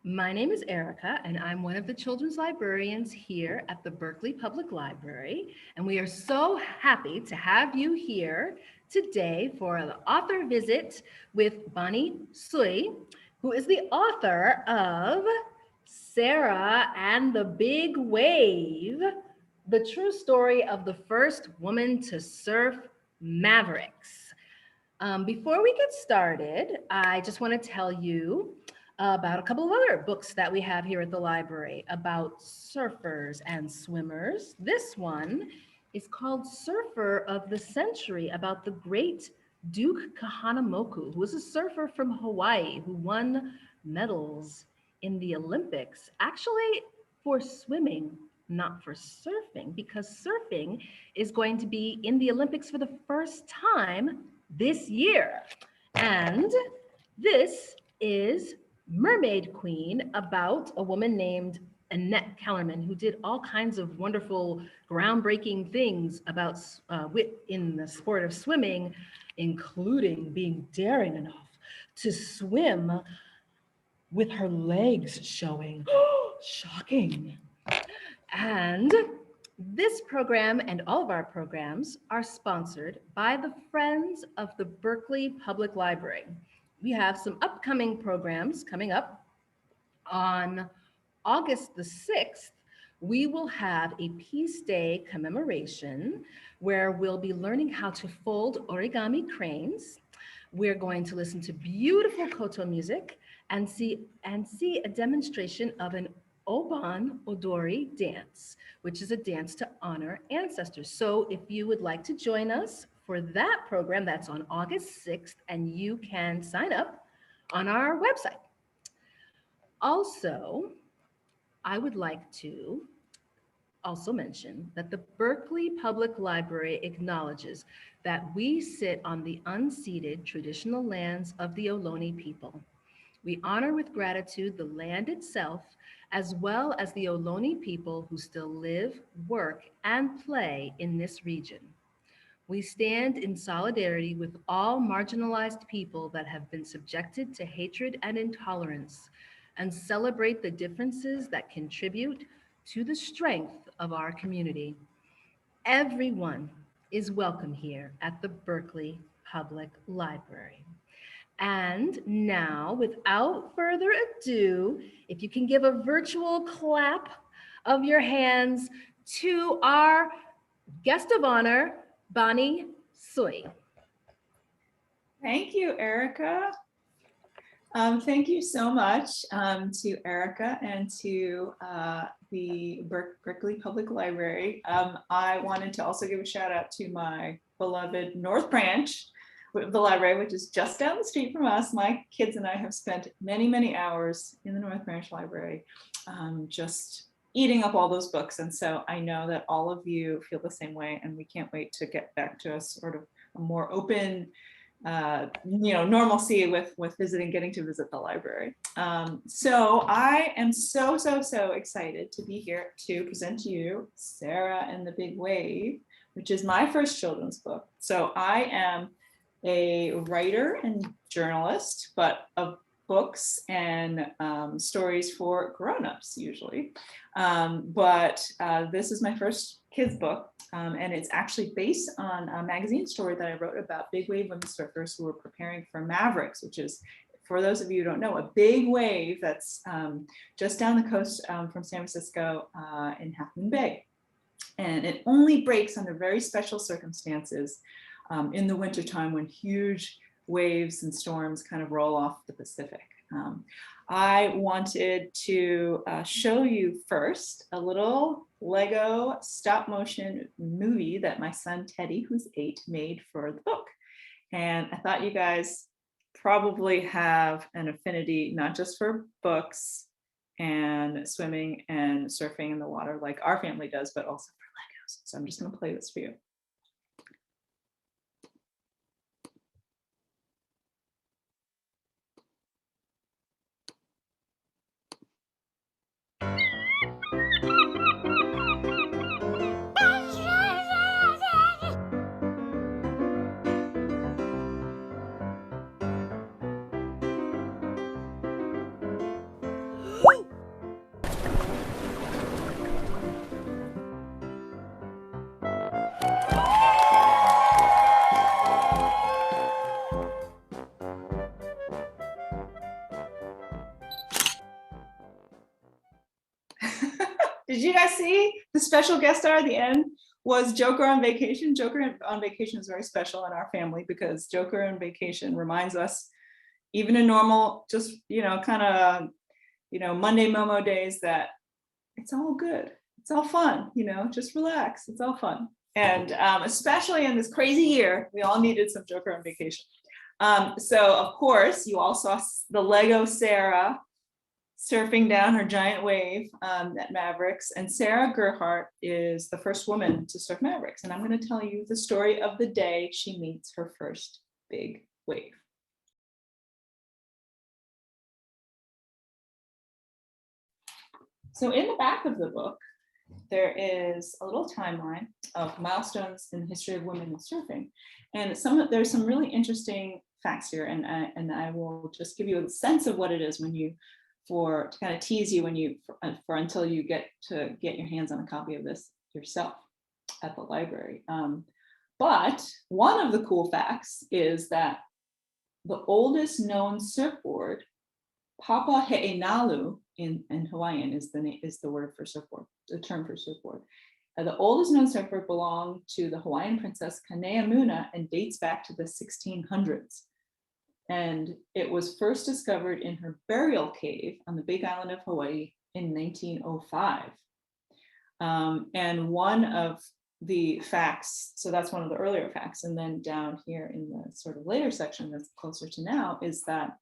My name is Erica, and I'm one of the children's librarians here at the Berkeley Public Library. And we are so happy to have you here today for the author visit with Bonnie Tsui, who is the author of Sarah and the Big Wave, the true story of the first woman to surf Mavericks. Before we get started, I just want to tell you about a couple of other books that we have here at the library about surfers and swimmers. This one is called Surfer of the Century, about the great Duke Kahanamoku, who was a surfer from Hawaii who won medals in the Olympics, actually for swimming, not for surfing, because surfing is going to be in the Olympics for the first time this year. And this is Mermaid Queen, about a woman named Annette Kellerman, who did all kinds of wonderful, groundbreaking things about in the sport of swimming, including being daring enough to swim with her legs showing. Shocking. And this program and all of our programs are sponsored by the Friends of the Berkeley Public Library. We have some upcoming programs coming up. On August the 6th, we will have a Peace Day commemoration where we'll be learning how to fold origami cranes. We're going to listen to beautiful koto music and see a demonstration of an Oban Odori dance, which is a dance to honor ancestors. So if you would like to join us for that program, that's on August 6th, and you can sign up on our website. Also, I would like to also mention that the Berkeley Public Library acknowledges that we sit on the unceded traditional lands of the Ohlone people. We honor with gratitude the land itself, as well as the Ohlone people who still live, work, and play in this region. We stand in solidarity with all marginalized people that have been subjected to hatred and intolerance, and celebrate the differences that contribute to the strength of our community. Everyone is welcome here at the Berkeley Public Library. And now, without further ado, if you can give a virtual clap of your hands to our guest of honor, Bonnie Tsui. Thank you, Erica. Thank you so much to Erica and to the Berkeley Public Library. I wanted to also give a shout out to my beloved North Branch of the library, which is just down the street from us. My kids and I have spent many, many hours in the North Branch Library just eating up all those books. And so I know that all of you feel the same way, and we can't wait to get back to a sort of a more open normalcy with visiting, getting to visit the library. So I am so excited to be here to present to you Sarah and the Big Wave, which is my first children's book. So I am a writer and journalist, but of books and stories for grown-ups usually. But this is my first kids book, and it's actually based on a magazine story that I wrote about big wave women surfers who were preparing for Mavericks, which is, for those of you who don't know, a big wave that's just down the coast from San Francisco in Half Moon Bay. And it only breaks under very special circumstances in the wintertime when huge waves and storms kind of roll off the Pacific. I wanted to show you first a little Lego stop motion movie that my son Teddy, who's 8, made for the book. And I thought you guys probably have an affinity not just for books and swimming and surfing in the water like our family does, but also for Legos. So I'm just going to play this for you. Did you guys see the special guest star at the end was Joker on Vacation? Joker on Vacation is very special in our family because Joker on Vacation reminds us, even in normal, just, kind of, Monday Momo days, that it's all good. It's all fun, just relax. It's all fun. And especially in this crazy year, we all needed some Joker on Vacation. So of course, you all saw the Lego Sarah surfing down her giant wave at Mavericks. And Sarah Gerhardt is the first woman to surf Mavericks. And I'm going to tell you the story of the day she meets her first big wave. So in the back of the book, there is a little timeline of milestones in the history of women in surfing. And there's some really interesting facts here. And I will just give you a sense of what it is to kind of tease you until you get your hands on a copy of this yourself at the library. But one of the cool facts is that the oldest known surfboard, Papa He'enalu in Hawaiian is the word for surfboard, the term for surfboard. The oldest known surfboard belonged to the Hawaiian princess Kaneamuna and dates back to the 1600s. And it was first discovered in her burial cave on the Big Island of Hawaii in 1905. And one of the facts, so that's one of the earlier facts, and then down here in the sort of later section that's closer to now is that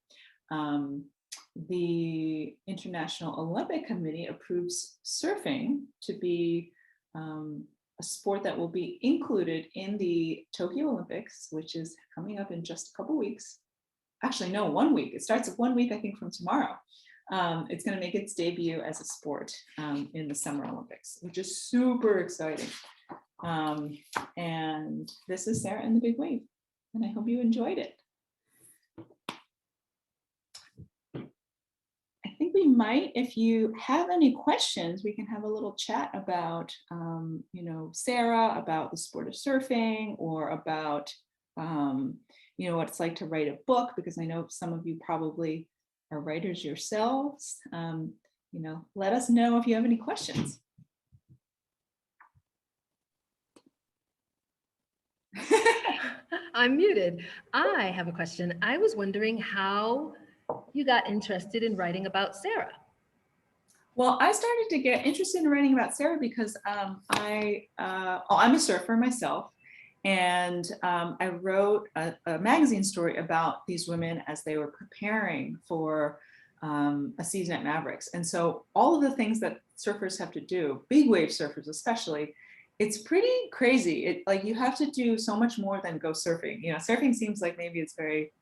the International Olympic Committee approves surfing to be a sport that will be included in the Tokyo Olympics, which is coming up in just a couple weeks. Actually, no, 1 week. It starts 1 week, I think, from tomorrow. It's going to make its debut as a sport in the Summer Olympics, which is super exciting. And this is Sarah and the Big Wave, and I hope you enjoyed it. I think we might, if you have any questions, we can have a little chat about, Sarah, about the sport of surfing, or about, what it's like to write a book, because I know some of you probably are writers yourselves. Let us know if you have any questions. I'm muted. I have a question. I was wondering how you got interested in writing about Sarah. Well, I started to get interested in writing about Sarah because I'm a surfer myself. And I wrote a magazine story about these women as they were preparing for a season at Mavericks. And so all of the things that surfers have to do, big wave surfers especially, it's pretty crazy. You have to do so much more than go surfing. Surfing seems like maybe it's very,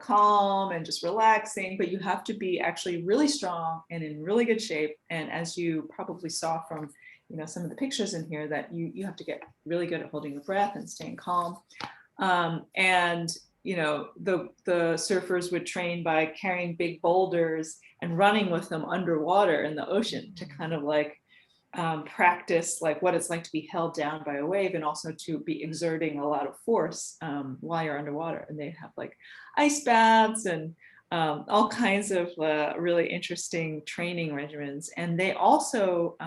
calm and just relaxing, but you have to be actually really strong and in really good shape. And as you probably saw from some of the pictures in here, that you have to get really good at holding your breath and staying calm. And the surfers would train by carrying big boulders and running with them underwater in the ocean to kind of practice what it's like to be held down by a wave, and also to be exerting a lot of force while you're underwater. And they have ice baths and all kinds of really interesting training regimens. And they also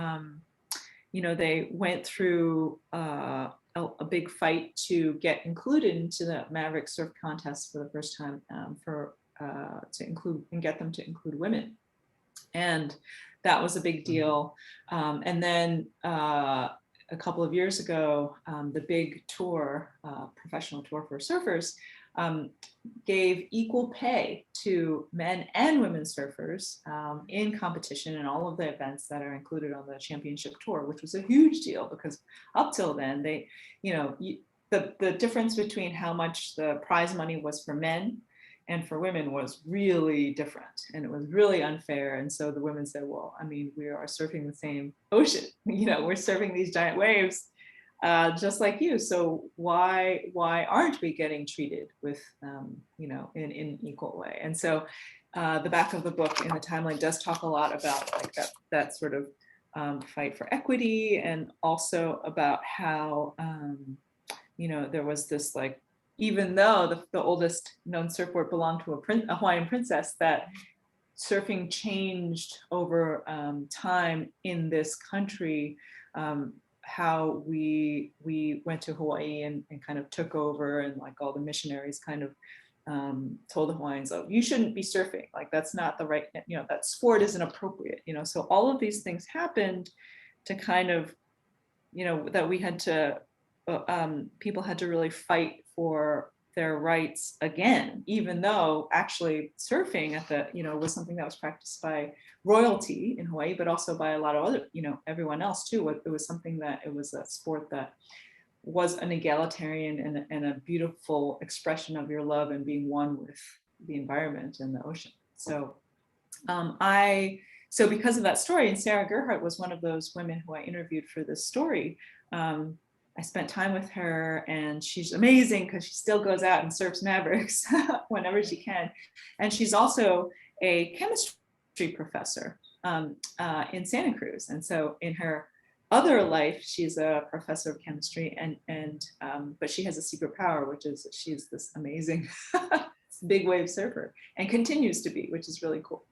they went through a big fight to get included into the Maverick surf contest for the first time, to include and get them to include women. And that was a big deal. And then a couple of years ago, the big tour, professional tour for surfers, gave equal pay to men and women surfers in competition in all of the events that are included on the championship tour, which was a huge deal because up till then, the difference between how much the prize money was for men and for women was really different, and it was really unfair. And so the women said, well, we are surfing the same ocean, we're surfing these giant waves just like you. So why aren't we getting treated with, in an equal way? And so the back of the book in the timeline does talk a lot about that sort of fight for equity, and also about how, there was this even though the oldest known surfboard belonged to a Hawaiian princess, that surfing changed over time in this country, how we went to Hawaii and kind of took over, and like all the missionaries kind of told the Hawaiians, oh, you shouldn't be surfing, like that's not the right, that sport isn't appropriate, so all of these things happened to kind of, that we had to, people had to really fight for their rights again, even though actually surfing at the, was something that was practiced by royalty in Hawaii, but also by a lot of other, everyone else too. It was something that, it was a sport that was an egalitarian and a beautiful expression of your love and being one with the environment and the ocean. So so because of that story, and Sarah Gerhardt was one of those women who I interviewed for this story, I spent time with her, and she's amazing because she still goes out and surfs Mavericks whenever she can. And she's also a chemistry professor in Santa Cruz. And so in her other life, she's a professor of chemistry, but she has a secret power, which is she's this amazing big wave surfer, and continues to be, which is really cool.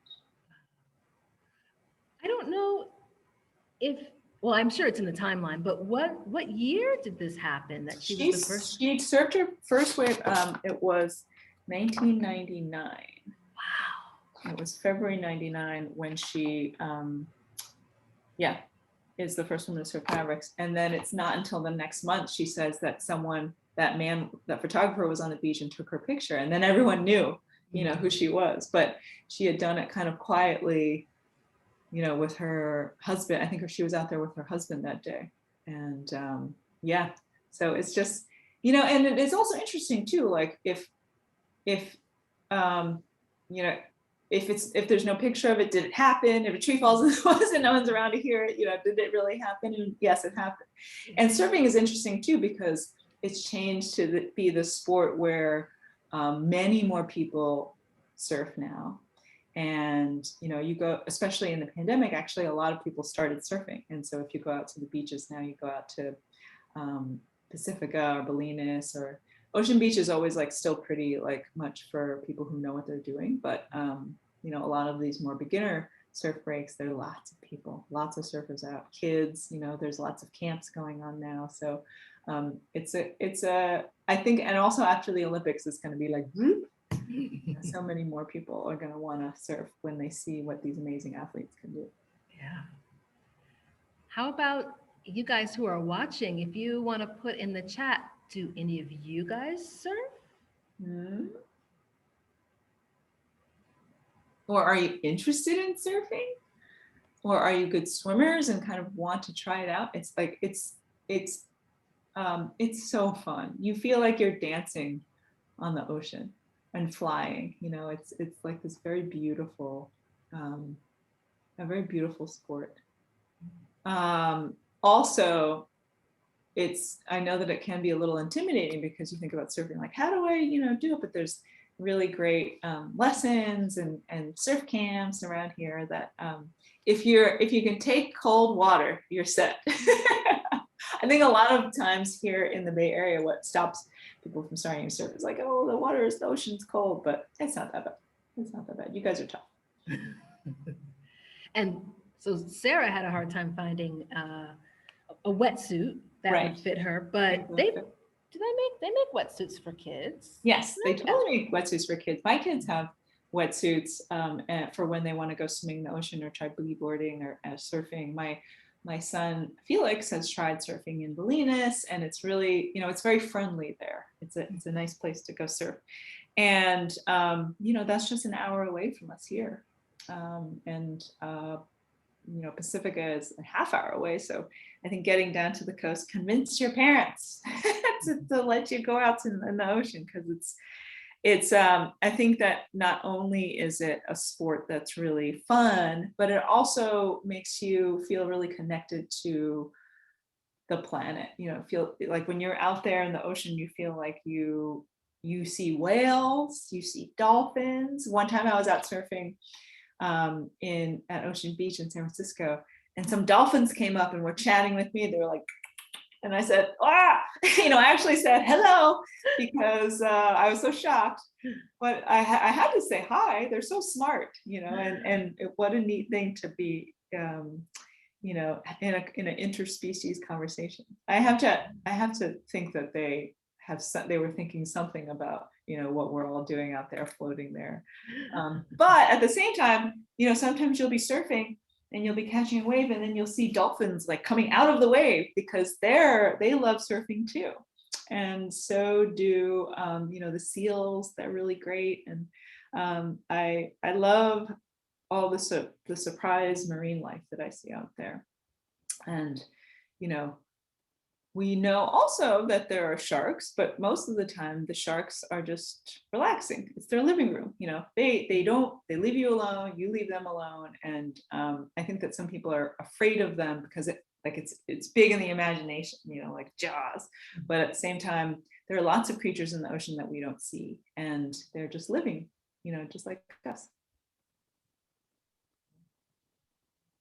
I don't know if, well, I'm sure it's in the timeline, but what year did this happen that she was the first? She surfed her first wave, it was 1999. Wow. It was February 99 when she, is the first woman to surf Mavericks. And then it's not until the next month, she says, that that photographer was on the beach and took her picture. And then everyone knew, who she was. But she had done it kind of quietly, with her husband. I think she was out there with her husband that day. And so it's just, and it is also interesting too, like if there's no picture of it, did it happen? If a tree falls in the woods and no one's around to hear it, did it really happen? And yes, it happened. And surfing is interesting too, because it's changed to be the sport where many more people surf now. And, you go, especially in the pandemic, actually, a lot of people started surfing. And so if you go out to the beaches now, you go out to Pacifica or Bolinas, or Ocean Beach is always like still pretty like much for people who know what they're doing. But, a lot of these more beginner surf breaks, there are lots of people, lots of surfers out, kids, there's lots of camps going on now. So it's I think, and also after the Olympics, it's going to be like, so many more people are going to want to surf when they see what these amazing athletes can do. Yeah. How about you guys who are watching? If you want to put in the chat, do any of you guys surf? Mm-hmm. Or are you interested in surfing? Or are you good swimmers and kind of want to try it out? It's like, it's so fun. You feel like you're dancing on the ocean and flying, it's like this very beautiful, a very beautiful sport. Also, I know that it can be a little intimidating because you think about surfing, like, how do I, do it? But there's really great lessons and surf camps around here that if you can take cold water, you're set. I think a lot of times here in the Bay Area, what stops people from starting to surf is like, oh, the ocean's cold, but it's not that bad. It's not that bad. You guys are tough. And so Sarah had a hard time finding a wetsuit that would fit her, but they make wetsuits for kids. Yes, they totally make wetsuits for kids. My kids have wetsuits for when they want to go swimming in the ocean or try boogie boarding or surfing. My son Felix has tried surfing in Bolinas, and it's really, it's very friendly there. It's a nice place to go surf. And, that's just an hour away from us here. Pacifica is a half hour away. So I think getting down to the coast, convince your parents to let you go out in the ocean, because it's I think that not only is it a sport that's really fun, but it also makes you feel really connected to the planet. Feel like when you're out there in the ocean, you feel like you see whales, you see dolphins. One time I was out surfing at Ocean Beach in San Francisco, and some dolphins came up and were chatting with me. They were like, And I said, ah, I actually said hello because I was so shocked. But I had to say hi. They're so smart, and what a neat thing to be, in an interspecies conversation. I have to think that they were thinking something about, what we're all doing out there floating there. But at the same time, sometimes you'll be surfing and you'll be catching a wave, and then you'll see dolphins like coming out of the wave because they love surfing too. And so do the seals. They're really great. And I love all the surprise marine life that I see out there. And we know also that there are sharks, but most of the time the sharks are just relaxing. It's their living room. They leave you alone, you leave them alone. And I think that some people are afraid of them because it's big in the imagination, like Jaws. But at the same time, there are lots of creatures in the ocean that we don't see, and they're just living, just like us.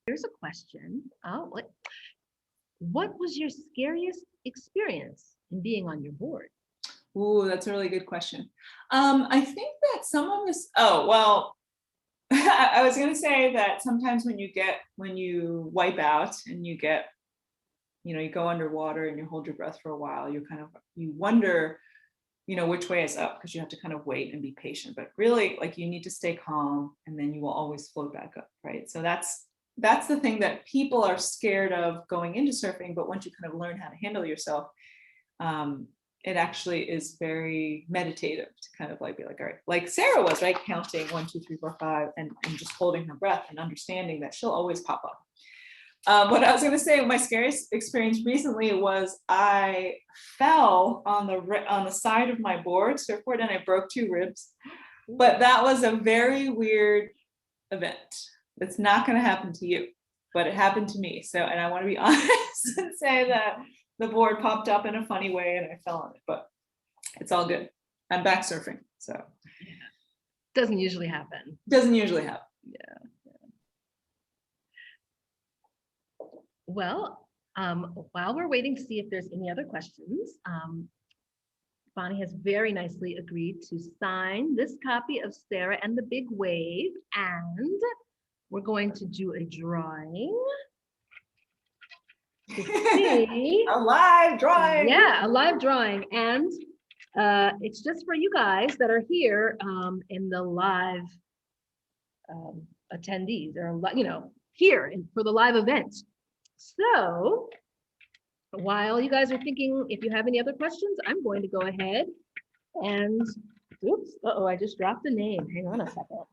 Here's a question. Oh, what was your scariest experience in being on your board? Ooh, that's a really good question. I think that some of us, oh, well, I was going to say that sometimes when you wipe out and you go underwater and you hold your breath for a while, you wonder, which way is up, because you have to kind of wait and be patient. But really, like, you need to stay calm, and then you will always float back up, right? So that's the thing that people are scared of going into surfing. But once you kind of learn how to handle yourself, it actually is very meditative to kind of be like, all right, like Sarah was, right, counting 1, 2, 3, 4, 5, and just holding her breath and understanding that she'll always pop up. What I was going to say, my scariest experience recently was I fell on the side of my surfboard, and I broke 2 ribs. But that was a very weird event. It's not going to happen to you, but it happened to me. So, and I want to be honest and say that the board popped up in a funny way and I fell on it, but it's all good. I'm back surfing. So doesn't usually happen. Yeah. Well, while we're waiting to see if there's any other questions, Bonnie has very nicely agreed to sign this copy of Sarah and the Big Wave, and we're going to do a drawing to see a live drawing. Yeah, a live drawing, and it's just for you guys that are here in the live attendees, or here for the live event. So while you guys are thinking, if you have any other questions, I'm going to go ahead and, oops, I just dropped a name. Hang on a second.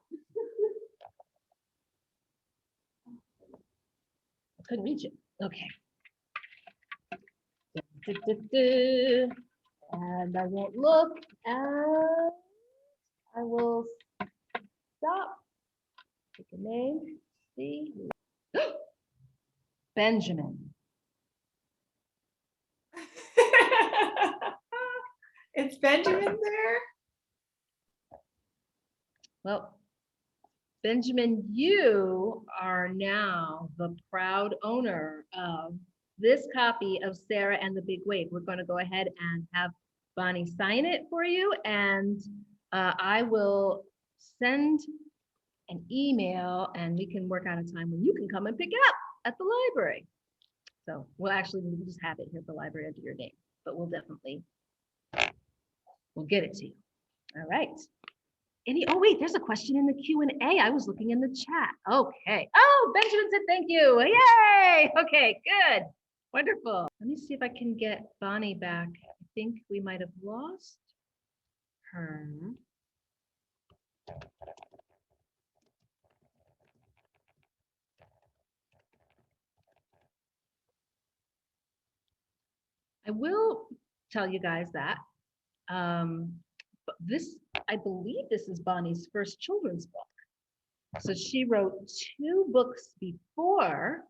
I couldn't reach it. Okay. And I won't look, and I will stop. Pick a name. See. Benjamin. It's Benjamin there. Well, Benjamin, you are now the proud owner of this copy of Sarah and the Big Wave. We're going to go ahead and have Bonnie sign it for you, and I will send an email, and we can work out a time when you can come and pick it up at the library. So we'll just have it here at the library under your name, but we'll get it to you. All right. Oh wait, there's a question in the Q&A. I was looking in the chat. Okay. Oh, Benjamin said thank you. Yay. Okay, good. Wonderful. Let me see if I can get Bonnie back. I think we might have lost her. I will tell you guys that I believe this is Bonnie's first children's book. So she wrote 2 books before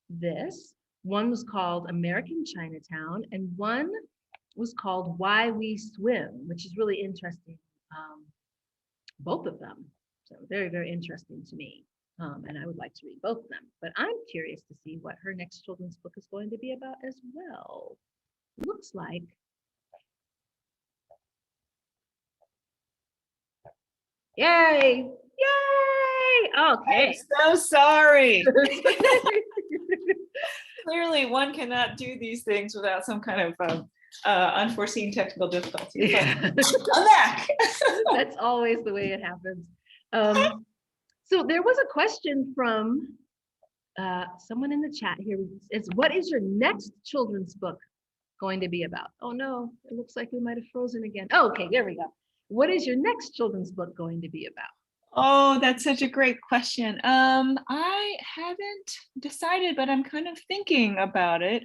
this. One was called American Chinatown, and one was called Why We Swim, which is really interesting. Both of them. So very, very interesting to me. And I would like to read both of them. But I'm curious to see what her next children's book is going to be about as well. looks like. Yay! Yay! I'm Okay. so sorry. Clearly, one cannot do these things without some kind of unforeseen technical difficulty. But I'm back. That's always the way it happens. So there was a question from someone in the chat here. It's what is your next children's book going to be about? Oh no, it looks like we might have frozen again. Oh, okay, there we go. What is your next children's book going to be about? Oh, that's such a great question. I haven't decided, but I'm kind of thinking about it.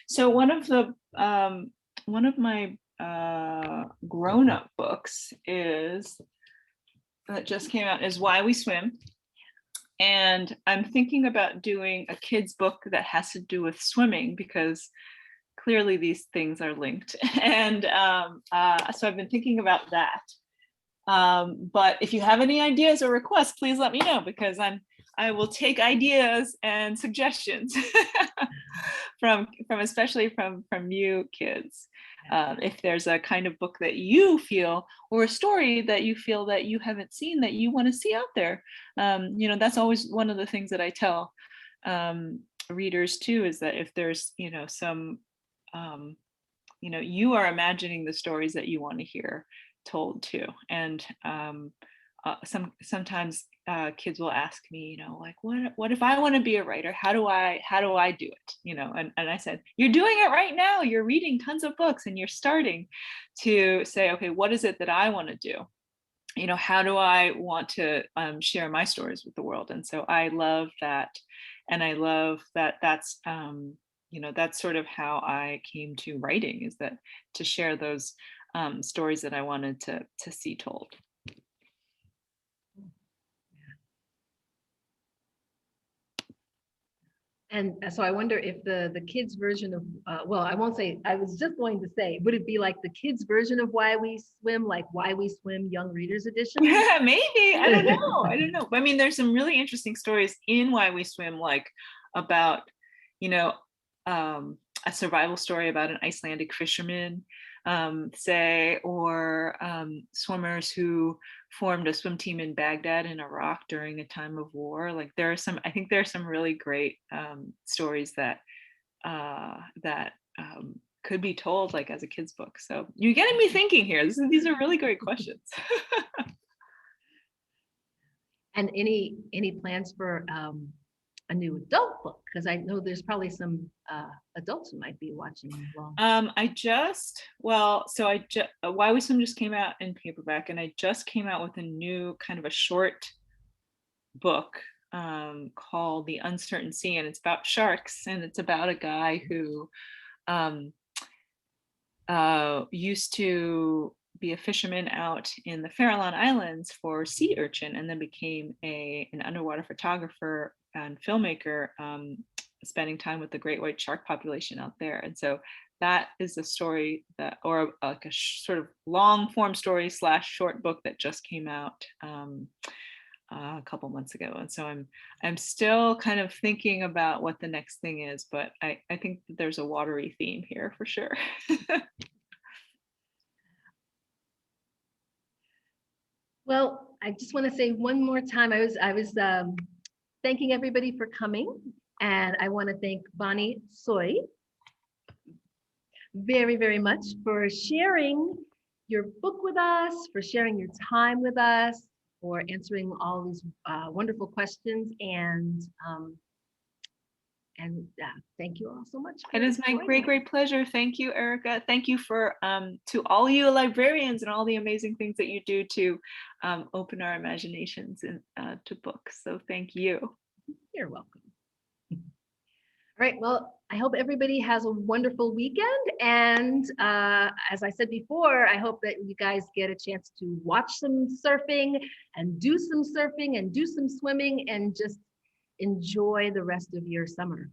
So one of my grown-up books that just came out is Why We Swim. And I'm thinking about doing a kid's book that has to do with swimming because clearly these things are linked. And so I've been thinking about that. But if you have any ideas or requests, please let me know because I will take ideas and suggestions from especially from you kids. If there's a kind of book that you feel or a story that you feel that you haven't seen that you want to see out there, that's always one of the things that I tell readers too, is that if there's some you are imagining the stories that you want to hear told too. And sometimes kids will ask me, like, what if I want to be a writer? How do I do it? And I said, you're doing it right now. You're reading tons of books and you're starting to say, okay, what is it that I want to do? How do I want to share my stories with the world? And so I love that. And I love that that's sort of how I came to writing, is that to share those stories that I wanted to see told. And so I wonder if the kids version of, well, I won't say, I was just going to say, would it be like the kids version of Why We Swim, like Why We Swim Young Readers Edition? Yeah, maybe. I don't know. I mean, there's some really interesting stories in Why We Swim, like about, a survival story about an Icelandic fisherman, say, or swimmers who formed a swim team in Baghdad in Iraq during a time of war. Like I think there are some really great stories that could be told like as a kid's book. So you're getting me thinking here. These are really great questions. And any plans for a new adult book? Because I know there's probably some adults who might be watching along. Why We Swim just came out in paperback, and I just came out with a new kind of a short book called The Uncertain Sea, and it's about sharks, and it's about a guy who used to be a fisherman out in the Farallon Islands for sea urchin, and then became an underwater photographer and filmmaker, spending time with the great white shark population out there. And so that is a story that, or like a sort of long form story / short book that just came out a couple months ago. And so I'm still kind of thinking about what the next thing is, but I think that there's a watery theme here for sure. Well, I just want to say one more time, I was thanking everybody for coming, and I want to thank Bonnie Tsui very, very much for sharing your book with us, for sharing your time with us, for answering all these wonderful questions, and thank you all so much. It is my great pleasure. Thank you, Erica. Thank you for to all you librarians and all the amazing things that you do to open our imaginations to books. So thank you. You're welcome. All right, well, I hope everybody has a wonderful weekend. And as I said before, I hope that you guys get a chance to watch some surfing and do some surfing and do some swimming and just enjoy the rest of your summer.